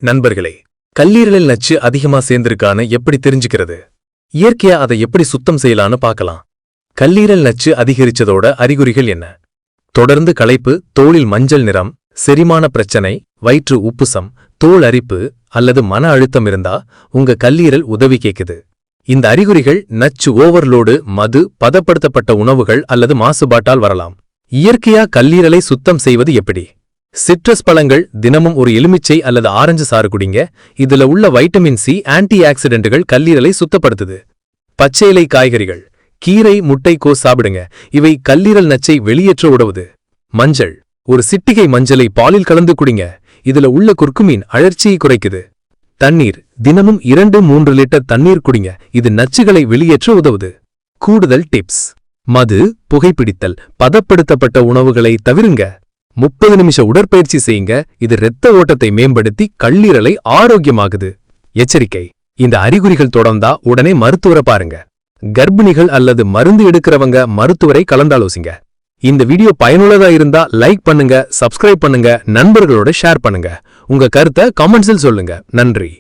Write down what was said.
நண்பர்களே, கல்லீரலில் நச்சு அதிகமா சேர்ந்திருக்கான்னு எப்படி தெரிஞ்சுக்கிறது? இயற்கையா அதை எப்படி சுத்தம் செய்யலான்னு பார்க்கலாம். கல்லீரல் நச்சு அதிகரிச்சதோட அறிகுறிகள் என்ன? தொடர்ந்து களைப்பு, தோலில் மஞ்சள் நிறம், செரிமான பிரச்சனை, வயிற்று உப்புசம், தோல் அரிப்பு அல்லது மன அழுத்தம் இருந்தா உங்க கல்லீரல் உதவி கேக்குது. இந்த அறிகுறிகள் நச்சு ஓவர்லோடு, மது, பதப்படுத்தப்பட்ட உணவுகள் அல்லது மாசுபாட்டால் வரலாம். இயற்கையா கல்லீரலை சுத்தம் செய்வது எப்படி? சிட்ரஸ் பழங்கள் தினமும் ஒரு எலுமிச்சை அல்லது ஆரஞ்சு சாறு குடிங்க. இதுல உள்ள வைட்டமின் சி ஆன்டி ஆக்சிடென்ட்கள் கல்லீரலை சுத்தப்படுத்துது. பச்சை இலை காய்கறிகள், கீரை, முட்டைக்கோஸ் சாப்பிடுங்க. இவை கல்லீரல் நச்சை வெளியேற்ற உதவுது. மஞ்சள், ஒரு சிட்டிகை மஞ்சளை பாலில் கலந்து குடிங்க. இதுல உள்ள குர்குமின் அழற்சியை குறைக்குது. தண்ணீர், தினமும் 2-3 லிட்டர் தண்ணீர் குடிங்க. இது நச்சுகளை வெளியேற்ற உதவுது. கூடுதல் டிப்ஸ்: மது, புகைப்பிடித்தல், பதப்படுத்தப்பட்ட உணவுகளை தவிருங்க. 30 நிமிஷ உடற்பயிற்சி செய்யுங்க. இது இரத்த ஓட்டத்தை மேம்படுத்தி கல்லீரலை ஆரோக்கியமாகுது. எச்சரிக்கை: இந்த அறிகுறிகள் தொடர்ந்தா உடனே மருத்துவரை பாருங்க. கர்ப்பிணிகள் அல்லது மருந்து எடுக்கிறவங்க மருத்துவரை கலந்தாலோசிங்க. இந்த வீடியோ பயனுள்ளதா இருந்தா லைக் பண்ணுங்க, சப்ஸ்கிரைப் பண்ணுங்க, நண்பர்களோட ஷேர் பண்ணுங்க. உங்க கருத்தை கமெண்ட்ஸில் சொல்லுங்க. நன்றி.